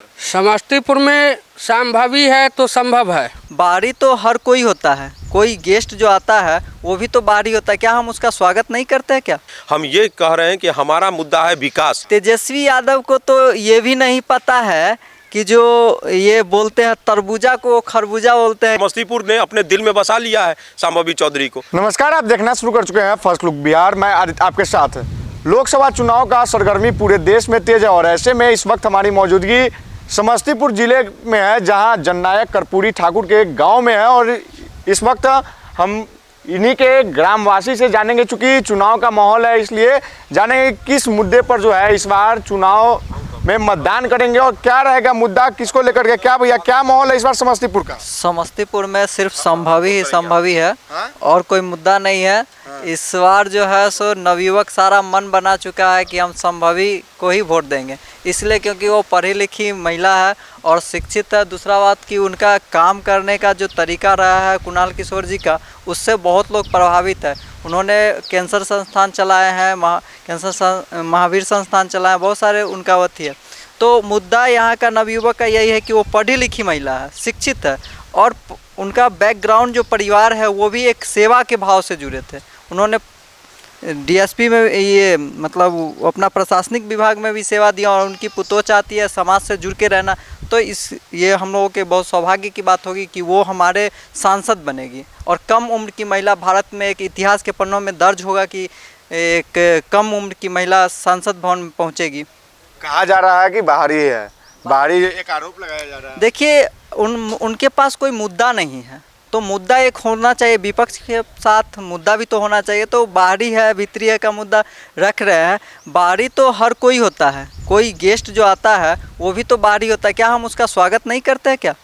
समस्तीपुर में संभावी है तो संभव है। बाहरी तो हर कोई होता है, कोई गेस्ट जो आता है वो भी तो बाहरी होता है। क्या हम उसका स्वागत नहीं करते हैं क्या? हम ये कह रहे हैं कि हमारा मुद्दा है विकास। तेजस्वी यादव को तो ये भी नहीं पता है कि जो ये बोलते हैं तरबूजा को खरबूजा बोलते हैं। समस्तीपुर ने अपने दिल में बसा लिया है संभावी चौधरी को। नमस्कार, आप देखना शुरू कर चुके हैं फर्स्ट लुक बिहार। मैं आदित्य आपके साथ। लोकसभा चुनाव का सरगर्मी पूरे देश में तेज है और ऐसे में इस वक्त हमारी मौजूदगी समस्तीपुर जिले में है, जहां जननायक कर्पूरी ठाकुर के गांव में है। और इस वक्त हम इन्हीं के ग्रामवासी से जानेंगे, चूंकि चुनाव का माहौल है इसलिए जानेंगे किस मुद्दे पर जो है इस बार चुनाव में मतदान करेंगे और क्या रहेगा मुद्दा, किसको लेकर के। क्या भैया, क्या माहौल है इस बार समस्तीपुर का? समस्तीपुर में सिर्फ संभवी है और कोई मुद्दा नहीं है। इस बार जो है सो नवयुवक सारा मन बना चुका है कि हम संभवी को ही वोट देंगे, इसलिए क्योंकि वो पढ़ी लिखी महिला है और शिक्षित है। दूसरा बात कि उनका काम करने का जो तरीका रहा है कुणाल किशोर जी का, उससे बहुत लोग प्रभावित है। उन्होंने कैंसर संस्थान चलाए हैं, महावीर संस्थान चलाए हैं, बहुत सारे उनका वती है। तो मुद्दा यहाँ का नवयुवक का यही है कि वो पढ़ी लिखी महिला है, शिक्षित है और उनका बैकग्राउंड जो परिवार है वो भी एक सेवा के भाव से जुड़े थे। उन्होंने डीएसपी में ये मतलब अपना प्रशासनिक विभाग में भी सेवा दिया और उनकी पुतोह चाहती है समाज से जुड़ के रहना। तो ये हम लोगों के बहुत सौभाग्य की बात होगी कि वो हमारे सांसद बनेगी और कम उम्र की महिला, भारत में एक इतिहास के पन्नों में दर्ज होगा कि एक कम उम्र की महिला सांसद भवन में पहुंचेगी। कहा जा रहा है कि बाहरी है, बाहरी एक आरोप लगाया जा रहा है। देखिए उनके पास कोई मुद्दा नहीं है, तो मुद्दा एक होना चाहिए, विपक्ष के साथ मुद्दा भी तो होना चाहिए। तो बाहरी है भीतरी है का मुद्दा रख रहे हैं। बाहरी तो हर कोई होता है, कोई गेस्ट जो आता है वो भी तो बाहरी होता है। क्या हम उसका स्वागत नहीं करते हैं क्या?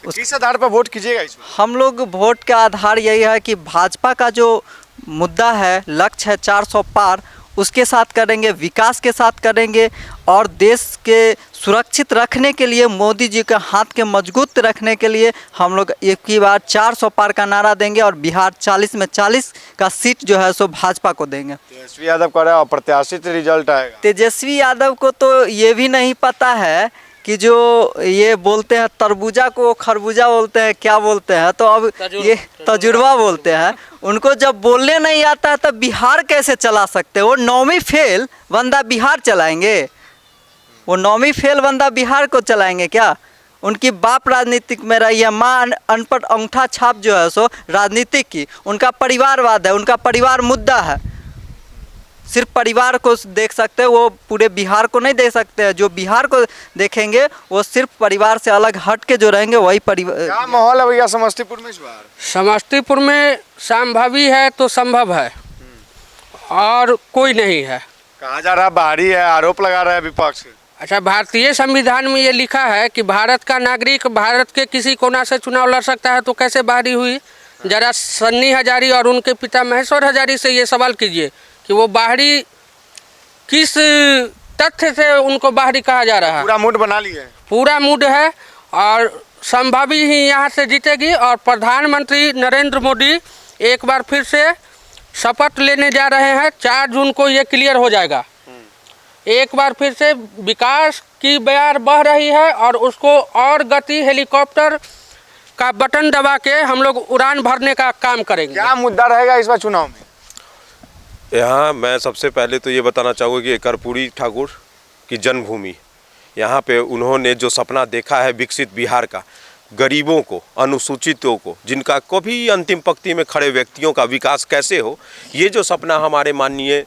किस आधार पर वोट कीजिएगा इसमें? हम लोग वोट का आधार यही है कि भाजपा का जो मुद्दा है, लक्ष्य है 400 पार, उसके साथ करेंगे, विकास के साथ करेंगे और देश के सुरक्षित रखने के लिए, मोदी जी के हाथ के मजबूत रखने के लिए हम लोग एक ही बार 400 पार का नारा देंगे और बिहार 40 में 40 का सीट जो है सो भाजपा को देंगे। तेजस्वी यादव कह रहे हैं अप्रत्याशित रिजल्ट आएगा। तेजस्वी यादव को तो ये भी नहीं पता है कि जो ये बोलते हैं तरबूजा को खरबूजा बोलते हैं, क्या बोलते हैं, तो अब ये तजुर्बा बोलते हैं। उनको जब बोलने नहीं आता है तब बिहार कैसे चला सकते? वो 9वीं फेल बंदा बिहार चलाएंगे? वो 9वीं फेल बंदा बिहार को चलाएंगे क्या? उनकी बाप राजनीतिक में रही है, माँ अनपढ़ अंगूठा छाप जो है सो राजनीतिक की। उनका परिवारवाद है, उनका परिवार मुद्दा है। सिर्फ परिवार को देख सकते हैं, वो पूरे बिहार को नहीं देख सकते हैं। जो बिहार को देखेंगे वो सिर्फ परिवार से अलग हट के जो रहेंगे वही परिवार। क्या माहौल है भैया समस्तीपुर में इस बार? समस्तीपुर में संभावी है तो संभव है और कोई नहीं है। कहा जा रहा है बाहरी है, आरोप लगा रहा है विपक्ष। अच्छा, भारतीय संविधान में ये लिखा है कि भारत का नागरिक भारत के किसी कोना से चुनाव लड़ सकता है, तो कैसे बाहरी हुई? जरा सन्नी हजारी और उनके पिता महेश्वर हजारी से ये सवाल कीजिए कि वो बाहरी किस तथ्य से उनको बाहरी कहा जा रहा है। पूरा मूड बना लिए, पूरा मूड है और संभावी ही यहाँ से जीतेगी और प्रधानमंत्री नरेंद्र मोदी एक बार फिर से शपथ लेने जा रहे हैं। 4 जून को ये क्लियर हो जाएगा। एक बार फिर से विकास की बयार बह रही है और उसको और गति, हेलीकॉप्टर का बटन दबा के हम लोग उड़ान भरने का काम करेंगे। क्या मुद्दा रहेगा इस बार चुनाव में? यहाँ मैं सबसे पहले तो ये बताना चाहूँगा कि कर्पूरी ठाकुर की जन्मभूमि, यहाँ पे उन्होंने जो सपना देखा है विकसित बिहार का, गरीबों को, अनुसूचितों को, जिनका कभी अंतिम पंक्ति में खड़े व्यक्तियों का विकास कैसे हो, ये जो सपना हमारे माननीय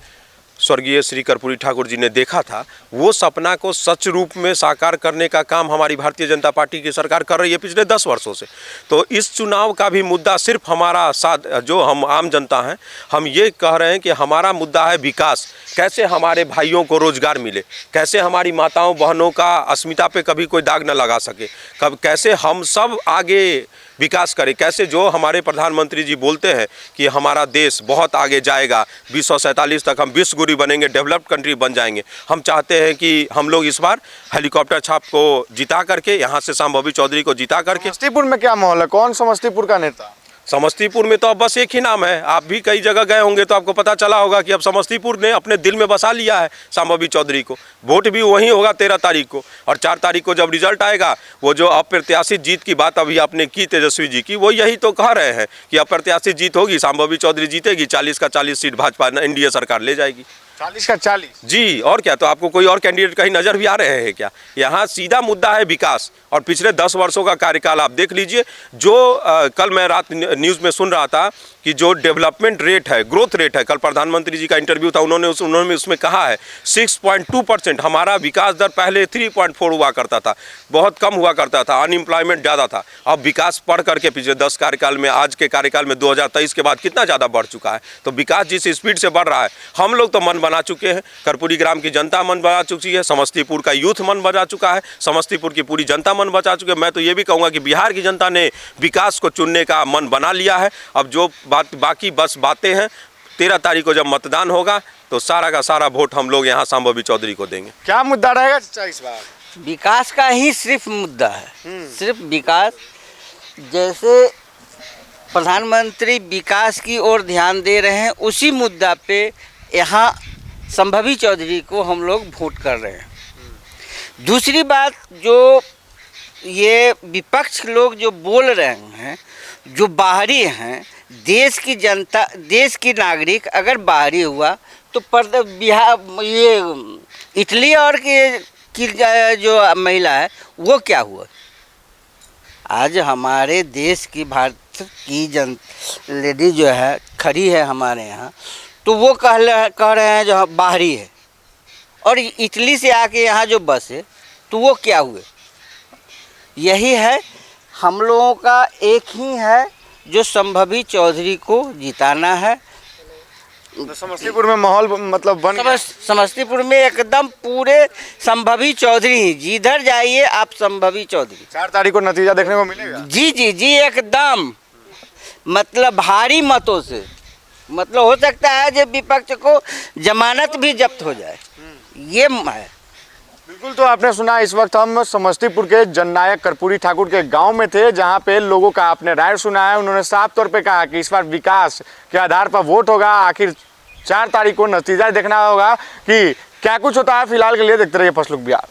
स्वर्गीय श्री कर्पूरी ठाकुर जी ने देखा था, वो सपना को सच रूप में साकार करने का काम हमारी भारतीय जनता पार्टी की सरकार कर रही है पिछले 10 वर्षों से। तो इस चुनाव का भी मुद्दा सिर्फ हमारा साथ, जो हम आम जनता हैं, हम ये कह रहे हैं कि हमारा मुद्दा है विकास। कैसे हमारे भाइयों को रोजगार मिले, कैसे हमारी माताओं बहनों का अस्मिता पे कभी कोई दाग न लगा सके, कैसे हम सब आगे विकास करें, कैसे जो हमारे प्रधानमंत्री जी बोलते हैं कि हमारा देश बहुत आगे जाएगा, 2047 तक हम विश्वगुरु बनेंगे, डेवलप्ड कंट्री बन जाएंगे। हम चाहते हैं कि हम लोग इस बार हेलीकॉप्टर छाप को जिता करके, यहाँ से संभावी चौधरी को जिता करके। समस्तीपुर में क्या माहौल है, कौन समस्तीपुर का नेता? समस्तीपुर में तो अब बस एक ही नाम है। आप भी कई जगह गए होंगे तो आपको पता चला होगा कि अब समस्तीपुर ने अपने दिल में बसा लिया है संभावी चौधरी को। वोट भी वहीं होगा 13 तारीख को, और 4 तारीख को जब रिजल्ट आएगा, वो जो अप्रत्याशित जीत की बात अभी आपने की तेजस्वी जी की, वो यही तो कह रहे हैं कि अप्रत्याशित जीत होगी, संभावी चौधरी जीतेगी, 40 का 40 सीट भाजपा एनडीए सरकार ले जाएगी। 40 का 40 जी, और क्या? तो आपको कोई और कैंडिडेट कहीं नजर भी आ रहे हैं क्या? यहाँ सीधा मुद्दा है विकास, और पिछले 10 वर्षों का कार्यकाल आप देख लीजिए। जो कल मैं रात न्यूज़ में सुन रहा था कि जो डेवलपमेंट रेट है, ग्रोथ रेट है, कल प्रधानमंत्री जी का इंटरव्यू था, उन्होंने उसमें कहा है 6.2%। हमारा विकास दर पहले 3.4 हुआ करता था, बहुत कम हुआ करता था, अनएम्प्लॉयमेंट ज़्यादा था। अब विकास बढ़ करके पिछले 10 कार्यकाल में, आज के कार्यकाल में 2023 के बाद कितना ज़्यादा बढ़ चुका है। तो विकास जिस स्पीड से बढ़ रहा है, हम लोग तो मन बना चुके हैं, कर्पूरी ग्राम की जनता मन बना चुकी है, समस्तीपुर का यूथ मन बना चुका है, समस्तीपुर की पूरी जनता मन बचा चुके हैं। मैं तो ये भी कहूँगा कि बिहार की जनता ने विकास को चुनने का मन बना लिया है। अब जो बाकी बस बातें हैं, 13 तारीख को जब मतदान होगा तो सारा का सारा वोट हम लोग यहाँ संभावी चौधरी को देंगे। क्या मुद्दा रहेगा चाचा इस बार? विकास का ही सिर्फ मुद्दा है, सिर्फ विकास। जैसे प्रधानमंत्री विकास की ओर ध्यान दे रहे हैं, उसी मुद्दा पे यहाँ संभावी चौधरी को हम लोग वोट कर रहे हैं। दूसरी बात, जो ये विपक्ष लोग जो बोल रहे हैं, जो बाहरी हैं, देश की जनता, देश की नागरिक अगर बाहरी हुआ तो बिहार, ये इटली और की जो महिला है वो क्या हुआ? आज हमारे देश की, भारत की लेडी जो है खड़ी है हमारे यहाँ, तो वो कह रहे हैं जो बाहरी है, और इटली से आके यहाँ जो बस है तो वो क्या हुए? यही है, हम लोगों का एक ही है जो संभावी चौधरी को जिताना है। तो समस्तीपुर में माहौल मतलब बन गया। समस्तीपुर में एकदम पूरे संभावी चौधरी ही, जिधर जाइए आप संभावी चौधरी। 4 तारीख को नतीजा देखने को मिलेगा। जी जी जी, एकदम मतलब भारी मतों से, मतलब हो सकता है जब विपक्ष को जमानत भी जब्त हो जाए, ये है। बिल्कुल, तो आपने सुना, इस वक्त हम समस्तीपुर के जननायक कर्पूरी ठाकुर के गांव में थे, जहां पे लोगों का आपने राय सुना है। उन्होंने साफ तौर पे कहा कि इस बार विकास के आधार पर वोट होगा। आखिर 4 तारीख को नतीजा देखना होगा कि क्या कुछ होता है। फिलहाल के लिए देखते रहिए फर्स्ट लुक बिहार।